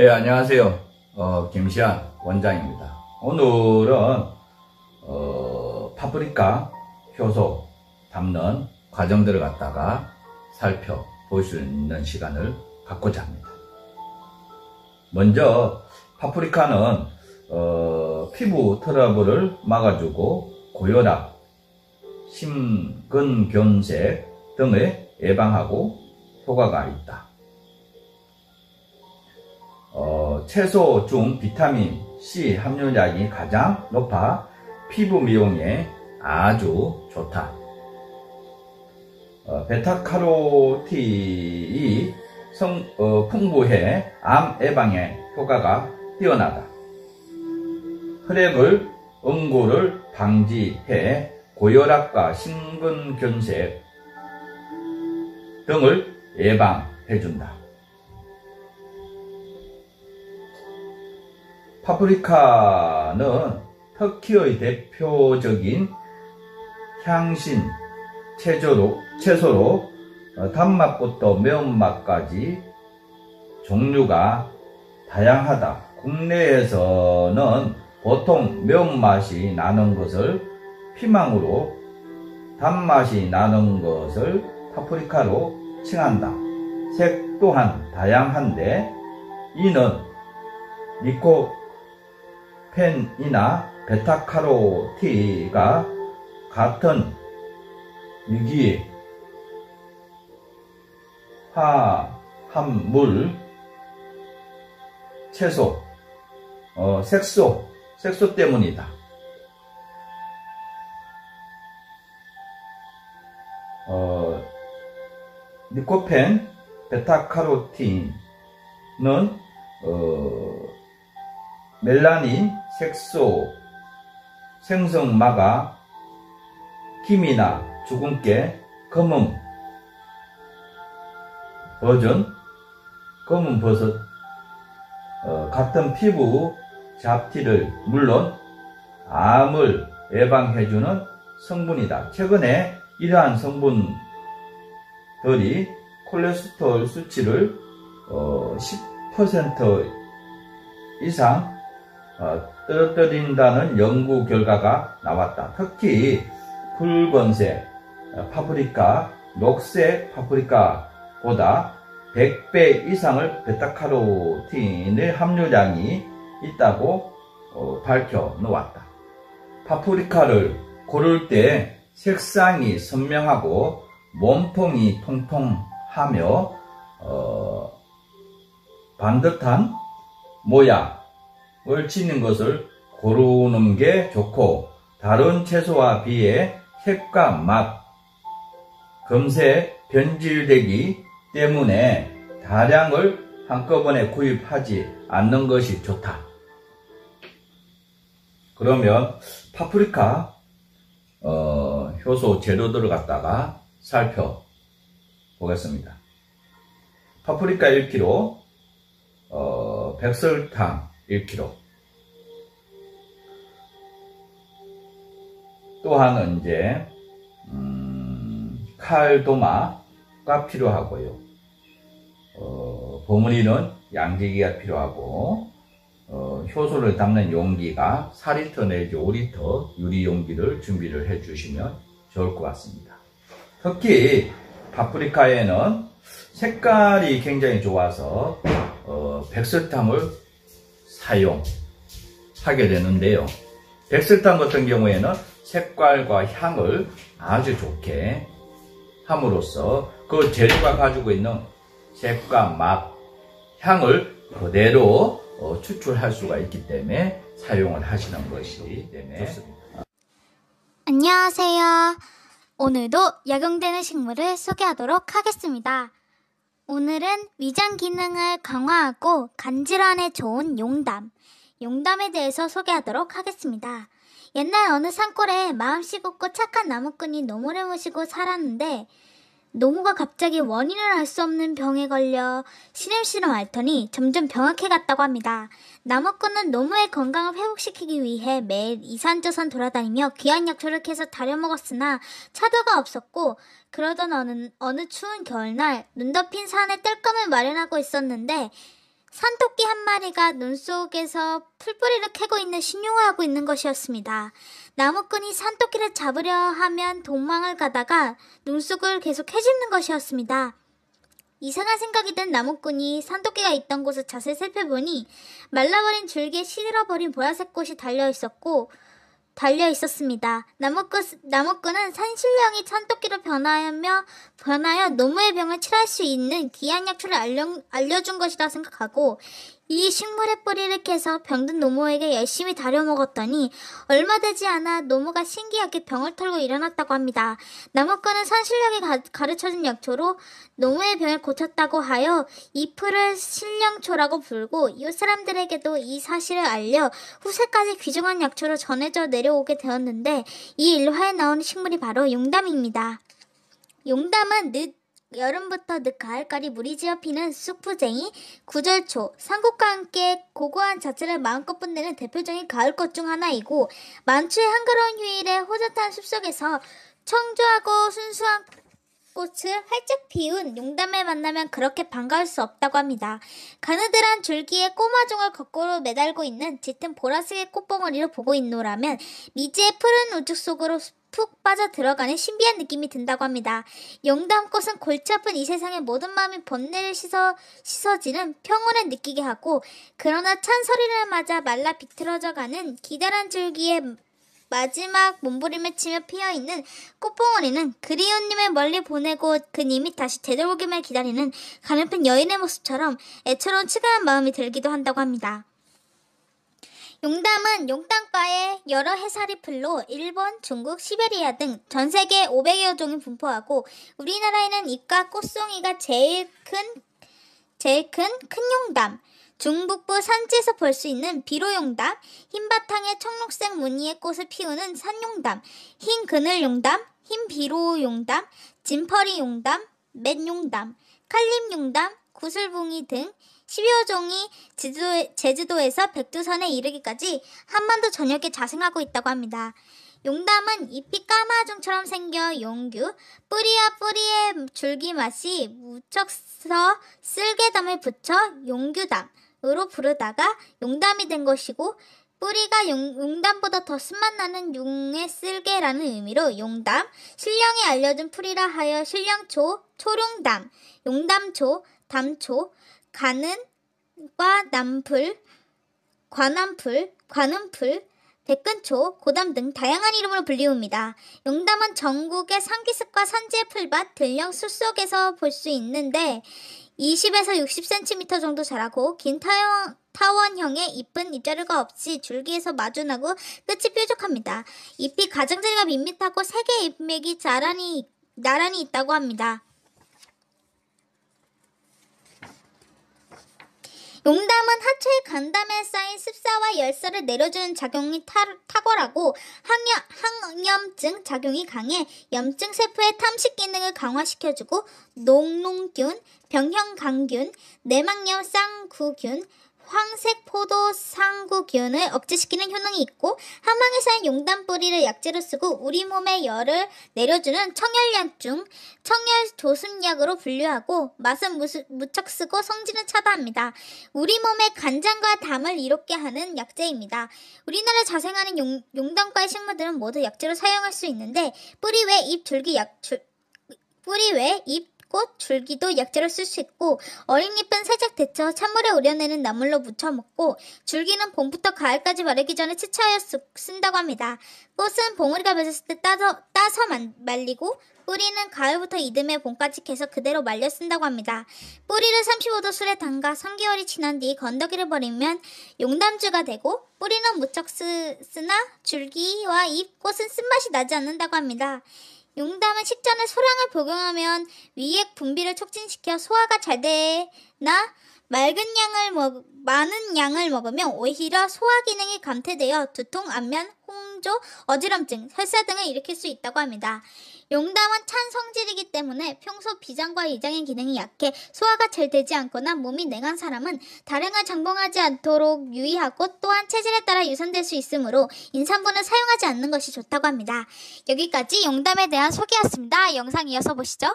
안녕하세요. 김시안 원장입니다. 오늘은 파프리카 효소 담는 과정들을 갖다가 살펴볼 수 있는 시간을 갖고자 합니다. 먼저 파프리카는 피부 트러블을 막아주고 고혈압, 심근경색 등을 예방하고 효과가 있다. 채소 중 비타민 C 함유량이 가장 높아 피부 미용에 아주 좋다. 베타카로틴이 풍부해 암 예방에 효과가 뛰어나다. 혈액을 응고를 방지해 고혈압과 심근경색 등을 예방해준다. 파프리카는 터키의 대표적인 향신 채소로 단맛부터 매운맛까지 종류가 다양하다. 국내에서는 보통 매운맛이 나는 것을 피망으로, 단맛이 나는 것을 파프리카로 칭한다. 색 또한 다양한데 이는 리코펜이나 베타카로틴과 같은 유기의 화합물 채소, 색소 때문이다. 리코펜, 베타카로틴은 멜라닌 색소 생성 막아 김이나 주근깨, 검은 버섯 같은 피부 잡티를 물론 암을 예방해주는 성분이다. 최근에 이러한 성분들이 콜레스테롤 수치를 10% 이상 떨어뜨린다는 연구 결과가 나왔다. 특히 붉은색 파프리카, 녹색 파프리카보다 100배 이상을 베타카로틴의 함유량이 있다고 밝혀 놓았다. 파프리카를 고를 때 색상이 선명하고 몸통이 통통하며 반듯한 모양을 지닌 것을 고르는 게 좋고, 다른 채소와 비해 색과 맛, 금세 변질되기 때문에 다량을 한꺼번에 구입하지 않는 것이 좋다. 그러면 파프리카 효소 재료들을 갖다가 살펴보겠습니다. 파프리카 1kg, 백설탕 1kg, 또한 이제 칼도마가 필요하고요. 버무리는 양재기가 필요하고, 효소를 담는 용기가 4리터 내지 5리터 유리 용기를 준비를 해 주시면 좋을 것 같습니다. 특히 파프리카에는 색깔이 굉장히 좋아서 백설탕을 사용하게 되는데요. 백설탕 같은 경우에는 색깔과 향을 아주 좋게 함으로써 그 재료가 가지고 있는 색과 맛, 향을 그대로 추출할 수가 있기 때문에 사용을 하시는 것이 좋습니다. 안녕하세요. 오늘도 약용되는 식물을 소개하도록 하겠습니다. 오늘은 위장 기능을 강화하고 간질환에 좋은 용담에 대해서 소개하도록 하겠습니다. 옛날 어느 산골에 마음 씨긋고 착한 나무꾼이 노무를 모시고 살았는데, 노무가 갑자기 원인을 알 수 없는 병에 걸려 시름시름 앓더니 점점 병약해 갔다고 합니다. 나무꾼은 노무의 건강을 회복시키기 위해 매일 이산저산 돌아다니며 귀한 약초를 캐서 다려 먹었으나 차도가 없었고, 그러던 어느 추운 겨울날 눈 덮인 산에 뜰감을 마련하고 있었는데 산토끼 한 마리가 눈 속에서 풀뿌리를 캐고 있는 신용을 하고 있는 것이었습니다. 나무꾼이 산토끼를 잡으려 하면 도망을 가다가 눈 속을 계속 헤집는 것이었습니다. 이상한 생각이 든 나무꾼이 산토끼가 있던 곳을 자세히 살펴보니 말라버린 줄기에 시들어버린 보라색 꽃이 달려 있었습니다. 나무꾼은 산신령이 산토끼로 변하여 노무의 병을 치료할 수 있는 귀한 약초를 알려준 것이라 생각하고 이 식물의 뿌리를 캐서 병든 노모에게 열심히 다려먹었더니 얼마 되지 않아 노모가 신기하게 병을 털고 일어났다고 합니다. 나무꾼은 산신령이 가르쳐준 약초로 노모의 병을 고쳤다고 하여 이 풀을 신령초라고 부르고 이웃 사람들에게도 이 사실을 알려 후세까지 귀중한 약초로 전해져 내려오게 되었는데 이 일화에 나오는 식물이 바로 용담입니다. 용담은 여름부터 늦 가을까지 무리지어 피는 쑥푸쟁이, 구절초, 산곡과 함께 고고한 자체를 마음껏 뽐내는 대표적인 가을꽃 중 하나이고 만추의 한가로운 휴일에 호젓한 숲속에서 청조하고 순수한 꽃을 활짝 피운 용담을 만나면 그렇게 반가울 수 없다고 합니다. 가느들한 줄기에 꼬마종을 거꾸로 매달고 있는 짙은 보라색의 꽃봉오리를 보고 있노라면 미지의 푸른 우주 속으로 푹 빠져 들어가는 신비한 느낌이 든다고 합니다. 용담꽃은 골치 아픈 이 세상의 모든 마음이 번뇌를 씻어지는 평온을 느끼게 하고 그러나 찬서리를 맞아 말라 비틀어져가는 기다란 줄기에 마지막 몸부림을 치며 피어있는 꽃봉오리는 그리운 님을 멀리 보내고 그 님이 다시 되돌아오기만 기다리는 가냘픈 여인의 모습처럼 애처로운 측은한 마음이 들기도 한다고 합니다. 용담은 용담과의 여러 해살이 풀로 일본, 중국, 시베리아 등 전 세계 500여 종이 분포하고 우리나라에는 잎과 꽃송이가 제일 큰 용담, 중북부 산지에서 볼 수 있는 비로용담, 흰 바탕에 청록색 무늬의 꽃을 피우는 산용담, 흰 그늘용담, 흰 비로용담, 진퍼리용담, 맷용담, 칼림용담, 구슬붕이 등 12여 종이 제주도에서 백두산에 이르기까지 한반도 전역에 자생하고 있다고 합니다. 용담은 잎이 까마종처럼 생겨 용규, 뿌리와 뿌리의 줄기맛이 묻혀서 쓸개담을 붙여 용규담으로 부르다가 용담이 된 것이고 뿌리가 용담보다 더 쓴맛 나는 용의 쓸개라는 의미로 용담, 신령이 알려준 풀이라 하여 신령초, 초룡담, 용담초, 담초, 가는과 남풀, 관음풀, 백근초, 고담 등 다양한 이름으로 불리웁니다. 용담은 전국의 산기슭과 산지의 풀밭, 들녘, 숲속에서 볼 수 있는데 20에서 60cm 정도 자라고 긴 타원형의 잎은 잎자루가 없이 줄기에서 마주나고 끝이 뾰족합니다. 잎이 가장자리가 밋밋하고 3개의 잎맥이 나란히 있다고 합니다. 용담은 하초의 간담에 쌓인 습사와 열사를 내려주는 작용이 탁월하고 항염증 작용이 강해 염증 세포의 탐식 기능을 강화시켜주고 녹농균, 병형강균, 내막염 쌍구균, 황색포도상구균을 억제시키는 효능이 있고 한방에 쌓인 용담 뿌리를 약재로 쓰고 우리 몸의 열을 내려주는 청열약 중 청열조습약으로 분류하고 맛은 무척 쓰고 성질은 차다합니다. 우리 몸의 간장과 담을 이롭게 하는 약재입니다. 우리나라에 자생하는 용담과의 식물들은 모두 약재로 사용할 수 있는데 뿌리 외 잎, 꽃, 줄기도 약재로 쓸 수 있고 어린 잎은 살짝 데쳐 찬물에 우려내는 나물로 무쳐 먹고 줄기는 봄부터 가을까지 마르기 전에 채취하여 쓴다고 합니다. 꽃은 봉우리가 맺었을 때 따서 말리고 뿌리는 가을부터 이듬해 봄까지 캐서 그대로 말려 쓴다고 합니다. 뿌리를 35도 술에 담가 3개월이 지난 뒤 건더기를 버리면 용담주가 되고 뿌리는 무척 쓰나 줄기와 잎, 꽃은 쓴맛이 나지 않는다고 합니다. 용담은 식전에 소량을 복용하면 위액 분비를 촉진시켜 소화가 잘 되나 많은 양을 먹으면 오히려 소화 기능이 감퇴되어 두통, 안면, 홍조, 어지럼증, 설사 등을 일으킬 수 있다고 합니다. 용담은 찬 성질이기 때문에 평소 비장과 이장의 기능이 약해 소화가 잘 되지 않거나 몸이 냉한 사람은 다량을 장봉하지 않도록 유의하고 또한 체질에 따라 유산될 수 있으므로 인삼분을 사용하지 않는 것이 좋다고 합니다. 여기까지 용담에 대한 소개였습니다. 영상 이어서 보시죠.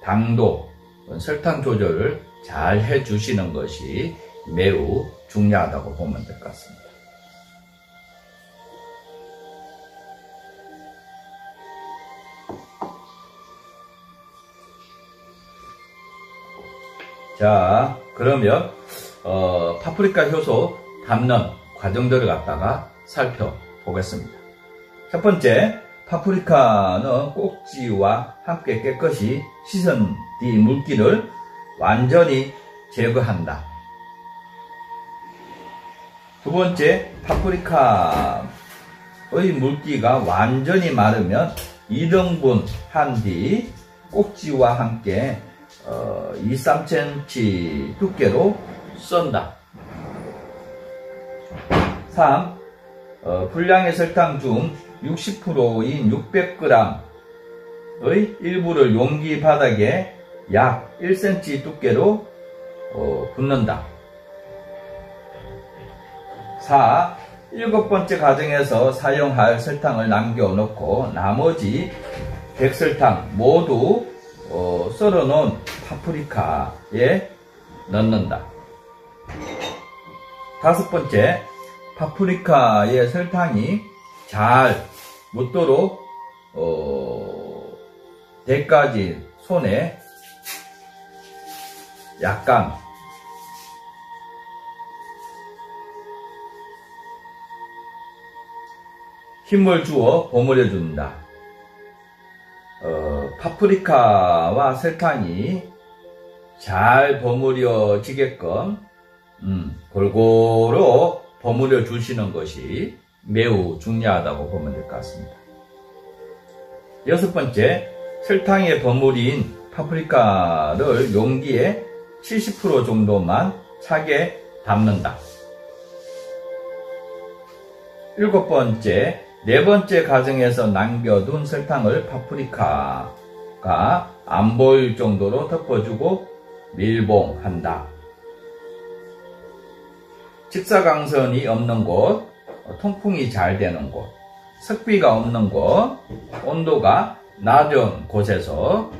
당도, 설탕 조절을 잘 해주시는 것이 매우 중요하다고 보면 될 것 같습니다. 자, 그러면 파프리카 효소 담는 과정들을 갖다가 살펴보겠습니다. 첫 번째, 파프리카는 꼭지와 함께 깨끗이 씻은 뒤 물기를 완전히 제거한다. 두 번째, 파프리카의 물기가 완전히 마르면 2등분 한 뒤 꼭지와 함께 2-3cm 두께로 썬다. 3. 분량의 설탕 중 60%인 600g의 일부를 용기 바닥에 약 1cm 두께로 붓는다. 4. 일곱 번째 과정에서 사용할 설탕을 남겨놓고 나머지 백설탕 모두 썰어놓은 파프리카에 넣는다. 다섯 번째, 파프리카의 설탕이 잘 묻도록 대까지 손에 약간 힘을 주어 버무려 준다. 파프리카와 설탕이 잘 버무려지게끔 골고루 버무려 주시는 것이 매우 중요하다고 보면 될 것 같습니다. 여섯 번째, 설탕에 버무린 파프리카를 용기에 70% 정도만 차게 담는다. 일곱 번째, 네 번째 과정에서 남겨둔 설탕을 파프리카가 안 보일 정도로 덮어주고 밀봉한다. 직사광선이 없는 곳, 통풍이 잘 되는 곳, 습기가 없는 곳, 온도가 낮은 곳에서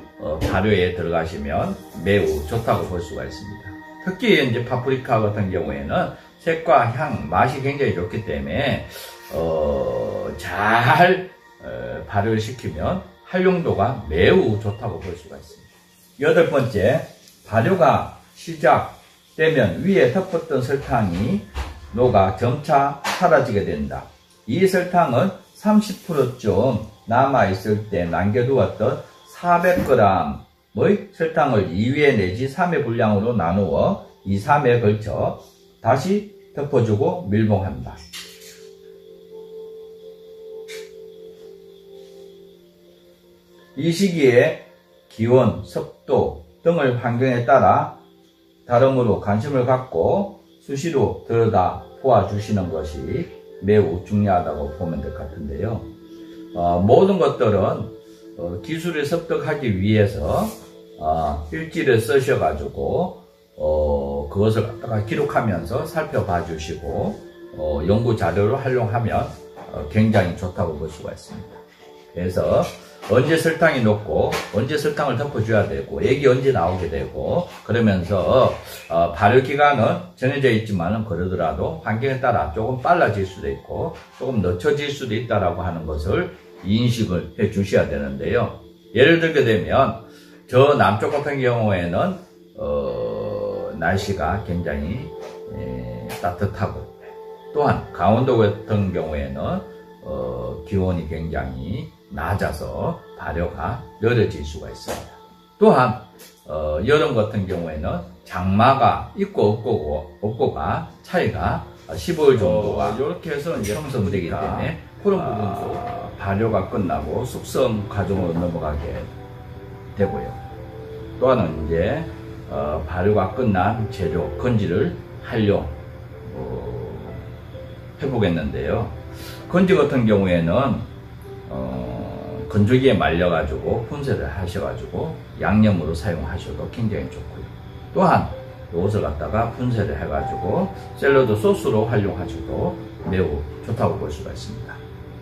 발효에 들어가시면 매우 좋다고 볼 수가 있습니다. 특히 이제 파프리카 같은 경우에는 색과 향, 맛이 굉장히 좋기 때문에 잘 발효를 시키면 활용도가 매우 좋다고 볼 수가 있습니다. 여덟 번째, 발효가 시작되면 위에 덮었던 설탕이 녹아 점차 사라지게 된다. 이 설탕은 30%쯤 남아있을 때 남겨두었던 400g의 설탕을 2회 내지 3회 분량으로 나누어 2, 3회에 걸쳐 다시 덮어주고 밀봉한다. 이 시기에 기온, 습도 등을 환경에 따라 다름으로 관심을 갖고 수시로 들여다 보아주시는 것이 매우 중요하다고 보면 될 것 같은데요. 모든 것들은 기술을 습득하기 위해서 일지를 쓰셔가지고 그것을 갖다가 기록하면서 살펴봐 주시고 연구 자료로 활용하면 굉장히 좋다고 볼 수가 있습니다. 그래서 언제 설탕이 녹고 언제 설탕을 덮어줘야 되고 액이 언제 나오게 되고 그러면서 발효 기간은 정해져 있지만은 그러더라도 환경에 따라 조금 빨라질 수도 있고 조금 늦춰질 수도 있다라고 하는 것을 인식을 해 주셔야 되는데요. 예를 들게 되면 저 남쪽 같은 경우에는 날씨가 굉장히 따뜻하고 또한 강원도 같은 경우에는 기온이 굉장히 낮아서 발효가 느려질 수가 있습니다. 또한 여름 같은 경우에는 장마가 있고 없고가 차이가 15일 정도가 이렇게 해서 이제 형성되기 때문에 그런 부분도 발효가 끝나고 숙성 과정으로 넘어가게 되고요. 또한은 이제 발효가 끝난 재료 건지를 활용 해보겠는데요. 건지 같은 경우에는 건조기에 말려가지고 분쇄를 하셔가지고 양념으로 사용하셔도 굉장히 좋고요. 또한 이것을 갖다가 분쇄를 해가지고 샐러드 소스로 활용하셔도 매우 좋다고 볼 수가 있습니다.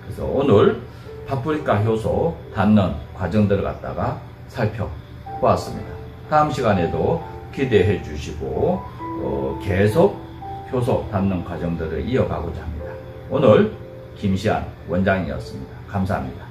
그래서 오늘 파프리카 효소 닿는 과정들을 갖다가 살펴보았습니다. 다음 시간에도 기대해 주시고 계속 효소 닿는 과정들을 이어가고자 합니다. 오늘 김시안 원장이었습니다. 감사합니다.